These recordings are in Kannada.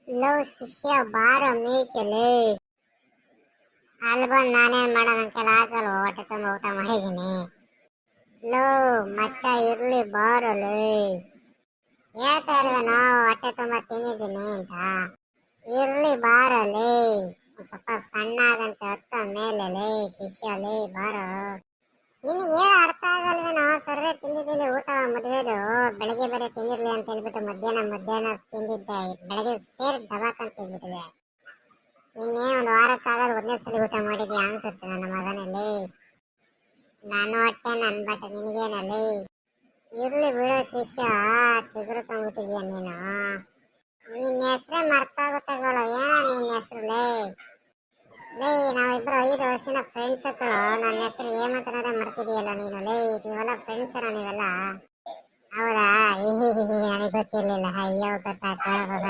ಲೋ ಶಿಷ್ಯ ಬಾರೋ ಮೇಕೆಲೆ ಅಲ್ಲಿ ಬಂದು ನಾನೇನ್ ಮಾಡೋಣ ಅಂತೆಲ್ಲ ಆಗಲ್ಲ. ಹೊಟ್ಟೆ ತುಂಬ ಊಟ ಮಾಡಿದ್ದೀನಿ. ಲೋ ಮಚ್ಚ ಇರ್ಲಿ ಬಾರಲು. ಹೇಳ್ತಾ ಇಲ್ವೇನೋ ಹೊಟ್ಟೆ ತುಂಬ ತಿಂದಿದ್ದೀನಿ ಅಂತ. ಇರ್ಲಿ ಬಾರಲಿ. ಸ್ವಲ್ಪ ಸಣ್ಣ ಆಗಂತೆ ಹತ್ತ ಮೇಲೆ ಶಿಷ್ಯಲಿ ಬಾರೋ. ನಿನಗೆ ಹೇಳ ಅರ್ಥ ಆಗಲ್ವೇನೋ. ಸರ್ರೆ ತಿಂದಿದ್ದೀನಿ ಊಟ ಮದುವೆದು. ಬೆಳಗ್ಗೆ ಬೇರೆ ತಿಂದಿರ್ಲಿ ಅಂತ ಹೇಳ್ಬಿಟ್ಟು ಮಧ್ಯಾಹ್ನ ತಿಂದಿದ್ದೆ. ಬೆಳಗ್ಗೆ ಸೇರಿ ದಬಾಕ್ ಅಂತ ಹೇಳ್ಬಿಟ್ಟಿದೆ. ಇನ್ನೇ ಒಂದು ವಾರಕ್ಕಾಗಲ್ಲ ಒಂದೇ ಸಲ ಊಟ ಮಾಡಿದ್ಯಾ ಅನ್ಸುತ್ತೆ ನನ್ನ ಮಗನಲ್ಲಿ. ನಾನು ಹೊಟ್ಟೆ ನನ್ ಬಟ್ಟೆ ನಿನಗೇನಲ್ಲಿ. ಇರ್ಲಿ ಬಿಡೋ ಶಿಷ್ಯ, ಚಿಗುರು ತಂದ್ಬಿಟ್ಟಿದ್ಯಾ ನೀನು. ನಿನ್ನ ಹೆಸ್ರೇ ಮರ್ತಾಗುತ್ತೆಗಳು. ಏನೋ ನಿನ್ನ ಹೆಸ್ರುಲೇ. ಲೇ ನಾವಿಬ್ರು 5 ವರ್ಷದ ಫ್ರೆಂಡ್ಸ್ ಗಳು. ನನ್ನ ಹೆಸರು ಹೇಮಂತನದೇ ಮರ್ತಿದೀಯಲ್ಲ ನೀನು. ಲೇ ನೀವೆಲ್ಲ ಫ್ರೆಂಡ್ಸ್ ನೀವೆಲ್ಲ. ಹೌದಾ? ನನಗೆ ಗೊತ್ತಿರ್ಲಿಲ್ಲ. ಅಯ್ಯೋ ಗೊತ್ತಾಗ್ತದ.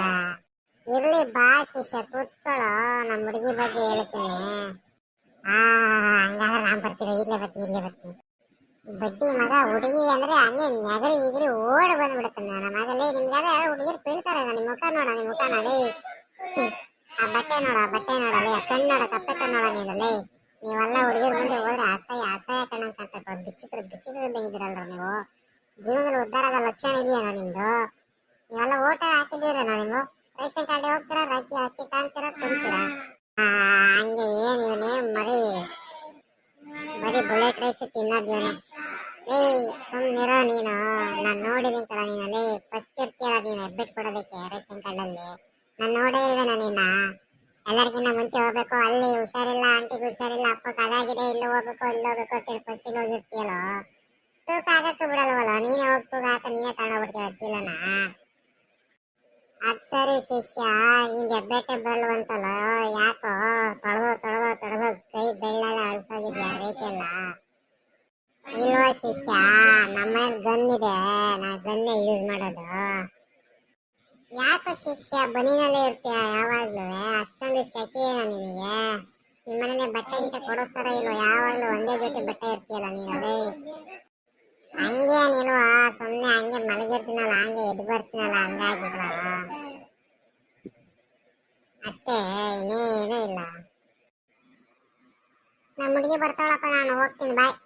ಇರ್ಲಿ ಬಾ ಶಿಷ್ಯ ಕೂತ್ಕೊಳ್ಳೋ. ನಮ್ಮ ಹುಡುಗಿ ಬಗ್ಗೆ ಹೇಳ್ತೀನಿ. ಹಂಗಾದ್ರೆ ನಾನ್ ಬರ್ತೀನಿ. ಇಲ್ಲೇ ಬರ್ತೀನಿ. ಬಡ್ಡಿ ಮಗ ಹುಡುಗಿ ಅಂದ್ರೆ ಹಂಗೆ ನೆಗರಿ ಈಗರಿ ಓಡ್ ಬಂದ್ಬಿಡುತ್ತೆ ನನ್ನ ಮಗಲೇ. ನಿಮ್ಗಾದ್ರೆ ಹುಡುಗಿರು ಬೀಳ್ತಾರೆ. ನಿಮ್ಮ ಮುಖ ನೋಡಲಿ. ಆ ಬಟ್ಟೆ ನೋಡಲಿ. ಆ ಕಣ್ಣು ನೋಡ, ಕಪ್ಪೆ ಕಣ್ಣು ನೋಡ ನೀನಲ್ಲಿ. ನೀವೆಲ್ಲ ಹುಡುಗಿರ್ ಮುಂದೆ ಹೋದ್ರೆ ಅಸಹ್ಯ ಕಣ್ಣಂಗ್ ಕಾಣ್ತಕ್ಕ. ಬಿಚ್ಚಿದ್ರು ತೆಗಿದಿರಲ್ರ ನೀವು. ಜೀವನದಲ್ಲಿ ಉದ್ಧಾರ ಆಗೋ ಲಕ್ಷಣ ಇದೆಯೇನೋ ನಿಮ್ದು. ನೀವೆಲ್ಲ ಓಟ ಹಾಕಿದ್ದೀರೇನೋ ನೀವು. ರೇಷನ್ ಕಾರ್ಡ್ ಹೋಗ್ತೀರಾ, ಅಕ್ಕಿ ಕಾಣ್ತೀರಾ, ತುಂಬ್ತೀರಾ. ಹಂಗೆ ಏನ್ ಇವನೇ ಬರೀ ಬುಲೆಟ್ ರೈಸ್ ತಿನ್ನೋದೇನು. ಸುಮ್ನಿರೋ ನೀನು. ನಾನ್ ನೋಡಿದೀನಿ ಕಲ ನೀನಲ್ಲಿ. ಫಸ್ಟ್ ಇರ್ತೀಯಲ್ಲ ನೀನು ಹೆಬ್ಬೆಟ್ ಕೊಡೋದಕ್ಕೆ ರೇಷನ್ ಕಾರ್ಡಲ್ಲಿ. ನಾನು ನೋಡೇ ಇಲ್ವೇನ ನಿನ್ನ. ಎಲ್ಲರಿಗಿನ್ನ ಮುಂಚೆ ಹೋಗ್ಬೇಕು. ಅಲ್ಲಿ ಹುಷಾರಿಲ್ಲ, ಆಂಟಿಗೆ ಹುಷಾರಿಲ್ಲ, ಅಪ್ಪಕ್ಕೆ ಅದಾಗಿದೆ, ಇಲ್ಲಿ ಹೋಗ್ಬೇಕು ಅಂತೇಳಿ ಫಸ್ಟ್ ಹೋಗಿರ್ತೀಯಲ್ಲ. ತೂಕ ಹಾಕಕ್ಕೆ ಬಿಡಲ್ವಲ್ಲ ನೀನೇ. ಹೋಗಿ ತೂಕ ಹಾಕ ನೀನೇ ತಗೊಂಡೋಗ್ಬಿಡ್ತೀಯ ಚೀಲನ. ಅದ್ ಸರಿ ಶಿಷ್ಯ, ಹಿಂಗೆ ಹೆಬ್ಬೆಟ್ಟೆ ಬರಲ್ವಂತಲ್ಲ ಯಾಕೋ? ತೊಳೆದು ಕೈ ಬೆಳ್ಳೆಲ್ಲ ಅಳ್ಸೋಗಿದ್ಯಾ ರೇಖೆಲ್ಲ? ಇಲ್ವಾ ಶಿಷ್ಯ, ನಮ್ಮನೇಲಿ ಗನ್ ಇದೆ. ನಾ ಗನ್ನೇ ಯೂಸ್ ಮಾಡೋದು. ಯಾಕೋ ಶಿಷ್ಯ ಬನಿನಲ್ಲೇ ಇರ್ತೀಯ ಯಾವಾಗ್ಲೂ? ಅಷ್ಟೊಂದು ಶೆಕೆ ನಿನಗೆ. ನಿಮ್ಮನೇಲೆ ಬಟ್ಟೆ ಗಿಟ್ಟೆ ಕೊಡಿಸ್ತಾರ ಇಲ್ವ? ಯಾವಾಗ್ಲೂ ಒಂದೇ ಜೊತೆ ಬಟ್ಟೆ ಇರ್ತೀಯಲ್ಲ ನೀನಲ್ಲಿ. ಹಂಗೇನಿಲ್ವಾ, ಸುಮ್ನೆ ಹಂಗೆ ಮಲಗಿರ್ತೀನಲ್ಲ, ಹಂಗೆ ಎದ್ದು ಬರ್ತೀನಲ್ಲ, ಹಂಗಾಗಿಲ್ಲ ಅಷ್ಟೇ, ಇನ್ನೇನು ಇಲ್ಲ. ನಮ್ಮ ಹುಡುಗಿ ಬರ್ತಾಳಪ್ಪ, ನಾನು ಹೋಗ್ತೀನಿ, ಬಾಯ್.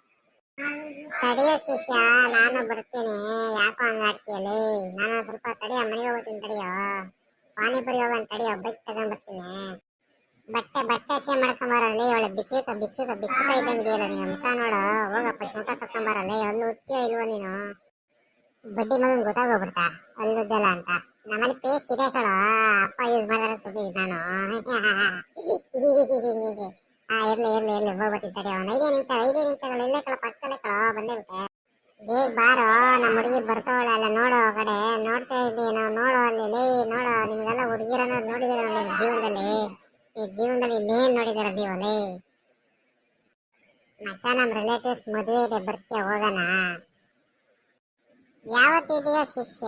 ತಡಿಯೋ ಶಿಷ್ಯ, ನಾನು ಬರ್ತೀನಿ. ಯಾಕೋ ಹಂಗಾಡ್ತೀಯಲ್ಲಿ? ನಾನು ಸ್ವಲ್ಪ ತಡಿಯೋ, ಮನೆಗೆ ಹೋಗ್ತೀನಿ ತಡಿಯೋ. ಪಾನಿಪುರಿ ಹೋಗೋಣ ತಡಿಯೋ, ಬೈಕ್ ತಗೊಂಡ್ಬರ್ತೀನಿ. ಬಟ್ಟೆ ಚೇಂಜ್ ಮಾಡ್ಕೊಂಬರಲ್ಲಿ. ಒಳ್ಳೆ ಭಿಕ್ಷುಕ ಇದ್ದಂಗಿದೆಯಲ್ಲ ನೀನು. ಮುಖ ನೋಡು, ಹೋಗಪ್ಪ ಮುಖ ತಕೊಂಬರಲ್ಲಿ. ಅಲ್ಲಿ ಉತ್ತೀಯೋ ಇಲ್ವೋ ನೀನು? ಬಡ್ಡಿ ಮಗನ್ ಗೊತ್ತಾಗೋಗ್ಬಿಡ್ತಾ ಅಲ್ಲುದ್ದಲ್ಲ ಅಂತ. ನಮ್ಮಲ್ಲಿ ಪೇಸ್ಟ್ ಇದೆ ಕಣೋ, ಅಪ್ಪ ಯೂಸ್ ಮಾಡಿದ್ರೆ ಸುದ್ದಿ ನಾನು. ಇರ್ಲಿ ಹೋಗ್ಬರ್ತೀನಿ ತಡಿ. ಅವ್ನು 5 ನಿಮಿಷಗಳು ಇಲ್ಲೇ ಕಳ, ಪಕ್ಕದಲ್ಲೇ ಕಳ, ಬಂದೇ ಬಿಟ್ಟೆ. ಬೇಗ ಬಾರೋ, ನಮ್ಮ ಹುಡುಗಿ ಬರ್ತವಳೆ ಅಲ್ಲ. ನೋಡೋ ಕಡೆ ನೋಡ್ತಾ ಇದ್ದೀನೋ, ನೋಡೋ ಅಲ್ಲಿ ನೋಡೋ. ನಿಮ್ಗೆಲ್ಲ ಹುಡುಗಿರನ್ನ ನೋಡಿದಿರ ನಿಮ್ಮ ಜೀವನದಲ್ಲಿ? ಈ ಜೀವನದಲ್ಲಿ ಇನ್ನೇನ್ ನೋಡಿದಾರ ನೀವಲ್ಲಿ? ಮಚ್ಚ, ನಮ್ ರಿಲೇಟಿವ್ಸ್ ಮದುವೆ ಇದೆ, ಬರ್ತೀಯ ಹೋಗೋಣ? ಯಾವತ್ತಿದೆಯೋ ಶಿಷ್ಯ?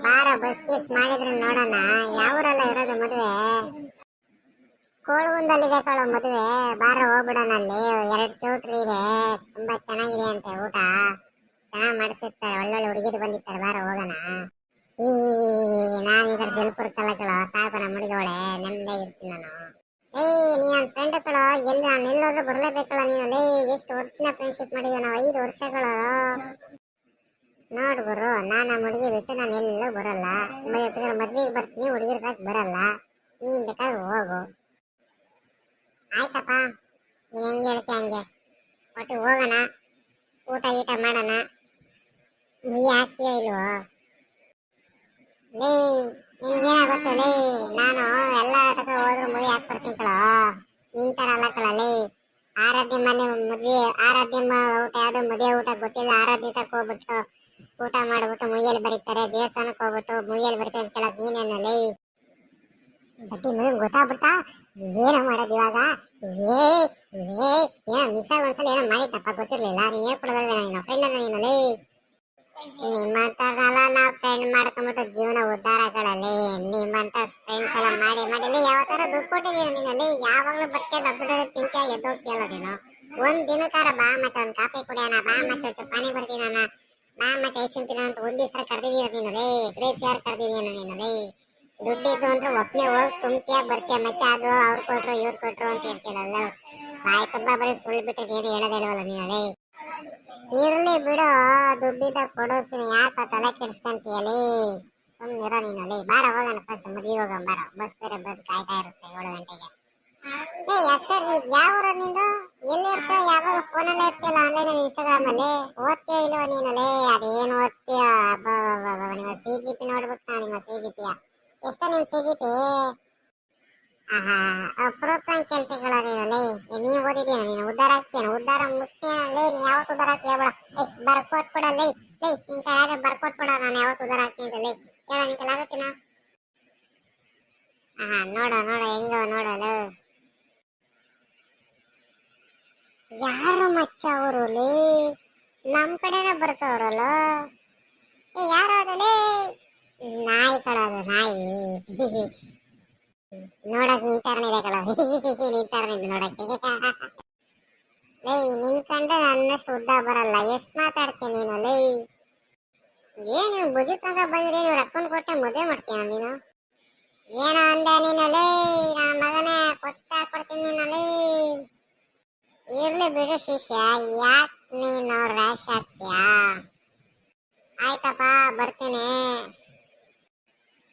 ಬಾರ, ಬಸ್ ಗೀಸ್ ಮಾಡಿದ್ರೆ ನೋಡೋಣ. ಯಾವೂರೆಲ್ಲ ಇರೋದು ಮದುವೆ? ಕೋಳುಗುಂದಲ್ಲಿದೆ ಕಳೋ ಮದುವೆ. ಬಾರ ಹೋಗ್ಬಿಡೋಣ. ಅಲ್ಲಿ 2 ಚೌಟ್ರಿ ಇದೆ, ತುಂಬಾ ಚೆನ್ನಾಗಿದೆ ಅಂತೆ. ಊಟ ಚೆನ್ನಾಗ್ ಮಾಡಿಸಿರ್ತಾರೆ, ಒಳ್ಳೊಳ್ಳೆ ಹುಡುಗಿರು ಬಂದಿರ್ತಾರೆ. ಬಾರ ಹೋಗೋಣ. ನಾನು ಇದರ ಜಲ್ಪುರ ಕಲ ಕಳೋ, ಸಾಕು ನಮ್ಮ ಹುಡುಗೋಳೆ, ನೆಮ್ಮದಿಯಾಗಿರ್ತೀನಿ ನಾನು. ನೀ ನನ್ನ ಫ್ರೆಂಡ್ ಕಳೋ. ಎಲ್ಲಿ ನಾನು ಎಲ್ಲೋದ್ರೂ ಬರ್ಲೇಬೇಕಲ್ಲ ನೀನು. ಎಷ್ಟು ವರ್ಷನ ಫ್ರೆಂಡ್ಶಿಪ್ ಮಾಡಿದ್ವಿ ನಾವು, 5 ವರ್ಷಗಳು. ನೋಡ್ ಗುರು, ನಾನು ನಮ್ಮ ಹುಡುಗಿ ಬಿಟ್ಟು ನಾನು ಎಲ್ಲೂ ಬರಲ್ಲ. ಮದ್ವೆಗೆ ಬರ್ತೀನಿ, ಹುಡುಗಿರ್ ಬರಲ್ಲ. ನೀನ್ ಬೇಕಾದ್ರೆ ಹೋಗು. ಆಯ್ತಪ್ಪ, ನೀನ್ ಹೆಂಗೆ ಹೇಳ್ತೀಯ ಹಂಗೆ. ಒಟ್ಟು ಹೋಗೋಣ, ಊಟ ಗೀಟ ಮಾಡೋಣ. ಮುಯಿ ಹಾಕ್ತೀಯೋ ಇಲ್ವೋ? ನಿನ್ಗೇನಾಗುತ್ತೆ ನಾನು ಎಲ್ಲ ತಕ ಹೋದ್ರು ಮುಯಿ ಹಾಕ್ಬರ್ತೀನಿ ಕಳೋ. ನಿಂತರ ಅಲ್ಲ ಕಳಲಿ. ಆರಾಧ್ಯಮ್ಮ ಊಟ ಯಾವ್ದು ಮದುವೆ ಊಟ ಗೊತ್ತಿಲ್ಲ. ಆರಾಧ್ಯ ತಕ ಹೋಗ್ಬಿಟ್ಟು ಊಟ ಮಾಡ್ಬಿಟ್ಟು ಮುಯ್ಯಲ್ಲಿ ಬರೀತಾರೆ. ದೇವಸ್ಥಾನಕ್ಕೆ ಹೋಗ್ಬಿಟ್ಟು ಮುಯ್ಯಲ್ಲಿ ಬರೀತಾರೆ ಅಂತ ಕೇಳಕ್ ನೀನೇನಲ್ಲಿ? ಬಡ್ಡಿ ಮಗನ್ ಗೊತ್ತಾಗ್ಬಿಡ್ತಾ? ಏನೋ ಮಾಡೋದು ಇವಾಗ? ಏನೋ ಮಿಸ್ ಆಗಿ ಒಂದ್ಸಲ ಏನೋ ಮಾಡಿದ್ದಪ್ಪ, ಗೊತ್ತಿರ್ಲಿಲ್ಲ. ನೀನ್ ಹೇಳ್ಕೊಡೋದಲ್ವೇ ನೀನು ಫ್ರೆಂಡ್ ಅನ್ನ ನೀನಲ್ಲಿ? ನಿಮ್ಮಂತವ್ರನ್ನೆಲ್ಲ ನಾವು ಫ್ರೆಂಡ್ ಮಾಡ್ಕೊಂಡ್ಬಿಟ್ಟು ಜೀವನ ಉದ್ಧಾರಗಳಲ್ಲಿ. ನಿಮ್ಮಂತ ಫ್ರೆಂಡ್ಸ್ ಎಲ್ಲ ಮಾಡಿ ಯಾವತ್ತಾರ ದುಡ್ಡು ಕೊಟ್ಟಿದ್ದೀರ ನೀನಲ್ಲಿ? ಯಾವಾಗ್ಲೂ ಬರ್ತೀಯ, ದೊಡ್ಡ ತಿಂತೀಯ, ಎದ್ದೋಗ್ತೀಯಲ್ಲ ನೀನು. ಒಂದ್ ದಿನಕ್ಕಾರ ಬಾ ಮಚ್ಚ, ಒಂದ್ ಕಾಫಿ ಕುಡಿಯೋಣ, ಬಾ ಮಚ್ಚ ಪಾನಿ ಬರ್ತೀನಿ ಬಾ ಮಚ್ಚ ಐಸ್ ತಿಂತೀನ ಅಂತ ಒಂದ್ ದಿವಸ ಕರೆದಿದೀಯ ನೀನಲ್ಲಿ? ಗ್ರೇಸ್ ಯಾರು ಕರೆದಿದೀಯನ ನೀನಲ್ಲಿ? ದುಡ್ಡಿದ್ದು ಅಂದ್ರೆ ಒಪ್ನೆ ಹೋಗಿ ತುಂಬ್ತಿಯ ಬರ್ತೀಯ ಮಚ್ಚ, ಅದು ಅವ್ರು ಕೊಟ್ರು ಇವ್ರು ಕೊಟ್ರು ಅಂತ ಹೇಳ್ತಿರಲ್ಲ. ಬಾಯ್ ತುಂಬ ಬರೀ ಸುಳ್ಳು ಬಿಟ್ಟು ಏನು ಹೇಳೋದಿಲ್ವಲ್ಲ ನೀನಲ್ಲಿ. ಇರ್ಲಿ ಬಿಡು, ದುಡ್ಡಿದ್ದ ಕೊಡೋಸ್ತೀನಿ, ಯಾಕ ತಲೆ ಕೆಡ್ಸ್ಕೊಂತೀಯಲಿ? ಸುಮ್ಮನಿರೋ ನೀನಲ್ಲಿ. ಬಾರ ಹೋಗೋಣ, ಫಸ್ಟ್ ಮದುವೆ ಹೋಗೋಣ ಬಾರ, ಬಸ್ ಬೇರೆ ಬಂದು ಕಾಯ್ತಾ ಇರುತ್ತೆ 7 ಗಂಟೆಗೆ. ಸರ್ ಯಾವ ಊರ ನಿಂದು? ಎಲ್ಲಿ ಇರ್ತೀಯ? ಯಾವಾಗ ಫೋನಲ್ಲೇ ಇರ್ತಿಯಲ್ಲ, ಆನ್ಲೈನ್ ಇನ್ಸ್ಟಾಗ್ರಾಮ್ ಅಲ್ಲಿ ಓದ್ತೀಯ ಇಲ್ವ ನೀನಲ್ಲಿ? ಅದೇನು ಓದ್ತೀಯ? ನಿಮ್ಮ CGP ನೋಡ್ಬೇಕು ನಾ, ನಿಮ್ಮ CGP ಎಷ್ಟ ನಿಮ್ CGP? ಪ್ರೂಫ್ ಕೇಳ್ತಿಗಳ ನೀನಲ್ಲಿ. ನೀವ್ ಓದಿದೀನ? ನೀನು ಉದ್ದಾರ ಹಾಕ್ತೀನ? ಉದ್ದಾರ ಮುಷ್ಟಿನಲ್ಲಿ ಯಾವತ್ತು ಉದ್ದಾರ ಹಾಕಿ ಹೇಳ್ಬೇಡ. ಬರ್ಕೊಟ್ಬಿಡಲ್ಲಿ ನಿನ್ ಕೈಯಾಗ ಬರ್ಕೊಟ್ಬಿಡ, ನಾನು ಯಾವತ್ತು ಉದ್ದಾರ ಹಾಕ್ತೀನಿ ಅಂತ ಹೇಳ. ನಿನ್ ಕೈಲಾಗತ್ತಿನ? ನೋಡ ನೋಡ ಹೆಂಗ ನೋಡಲು. ಯಾರು ಮಚ್ಚ ಅವರು? ನಮ್ ಕಡೆನ ಬರ್ತಾವ್ರಲ್ಲ. ಯಾರಾದಲೇ? ನಾಯಿ ಕಳದು, ನಾಯಿ. ನೋಡಕ್ ನಿಂತಾರನಿದೆ ಕಳ, ನಿಂತಾರನಿದೆ ನೋಡಕ್ಕೆ. ನಿನ್ಕಂಡ್ರೆ ನನ್ನಷ್ಟು ಉದ್ದ ಬರಲ್ಲ. ಎಷ್ಟ್ ಮಾತಾಡ್ತೀನಿ ನೀನು ಲೈ? ಏನು ಭುಜಕ್ಕಂಗ ಬಂದ್ರೆ ನೀವು ರೊಕ್ಕನ್ ಕೊಟ್ಟೆ ಮದುವೆ ಮಾಡ್ತೀಯ ನೀನು? ಏನೋ ಅಂದೆ ನೀನು ಲೈ? ನನ್ನ ಮಗನೇ ಕೊಡ್ತೀನಿ ನೀನು ಲೈ. ಇರ್ಲಿ ಬಿಡು ಶಿಷ್ಯ, ಯಾಕೆ ನೀನು ರ್ಯಾಶ್ ಆಗ್ತೀಯಾ? ಆಯ್ತಪ್ಪ ಬರ್ತೀನಿ.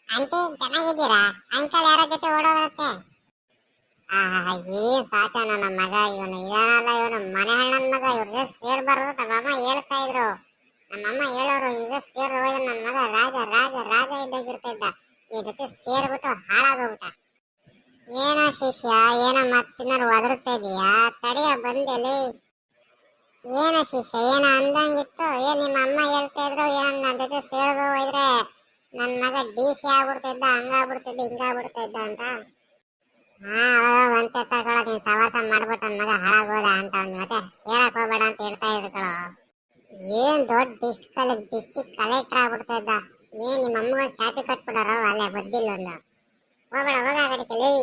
ಆಂಟಿ ಚೆನ್ನಾಗಿದ್ದೀರಾ? ಅಂಕಲ್ ಯಾರ ಜೊತೆ ಓಡೋದತ್ತೆ? ಏನ್ ಸಾಚ ನನ್ನ ಮಗ ಇವನು. ಇದನ್ನಲ್ಲ ಇವನು ಮನೆ ಹಣ್ಣನ್ ಮಗ. ಇವ್ರ ಜೊತೆ ಸೇರ್ಬಾರ್ದು ನಮ್ಮಮ್ಮ ಹೇಳ್ತಾ ಇದ್ರು. ನಮ್ಮಮ್ಮ ಹೇಳೋರು ಇವ್ರ ಜೊತೆ ಸೇರ್ ಹೋದ ನನ್ನ ಮಗ ರಾಜ ರಾಜ ರಾಜ ಇದ್ದಾಗಿರ್ತಿದ್ದ. ಇವ್ರ ಜೊತೆ ಸೇರ್ಬಿಟ್ಟು ಹಾಳಾಗೋಗ್ಬಿಟ್ಟ. ಏನೋ ಶಿಷ್ಯ, ಏನೋ ಮತ್ತಿನಾರು ಒದರ್ತಾ ಇದೀಯಾ? ತಡೆಯ ಬಂದೆಲಿ. ಏನೋ ಶಿಷ್ಯ, ಏನೋ ಅಂದಂಗಿತ್ತು. ನಿಮ್ಮ ಅಮ್ಮ ಹೇಳ್ತಾ ಇದ್ರು ಏನೋ ನನ್ನ ಜೊತೆ ಸೇರ್ದು ಹೋಯ್ದ್ರೆ ನನ್ ಮಗ DC ಆಗ್ಬಿಡ್ತಿದ್ದ, ಹಂಗಾಗ್ಬಿಡ್ತಿದ್ದ, ಹಿಂಗಾಗ್ಬಿಡ್ತಿದ್ದ ಅಂತ. ಒಂತೆ ತಗೊಳ, ನೀನ್ ಸವಾಸ ಮಾಡ್ಬಿಟ್ಟು ನನ್ ಮಗ ಹಾಳಾಗೋದ ಅಂತ. ಮತ್ತೆ ಸೇರಕ್ ಹೋಗ್ಬೇಡ ಅಂತ ಹೇಳ್ತಾ ಇದ್ಕಳ. ಏನ್ ದೊಡ್ಡ ಡಿಸ್ಟಿಕ್ ಕಲೆಕ್ಟರ್ ಆಗ್ಬಿಡ್ತಾ ಇದ್ದ. ಏನ್ ನಿಮ್ಮ ಅಮ್ಮಗ ಸ್ಟ್ಯಾಚು ಕಟ್ಬಿಡಾರೋ ಅಲ್ಲೇ ಬದ್ದಿಲ್ಲ ಒಂದು. ಹೋಗ್ಬೇಡ, ಹೋಗ ಕಡಿಕಲಿ.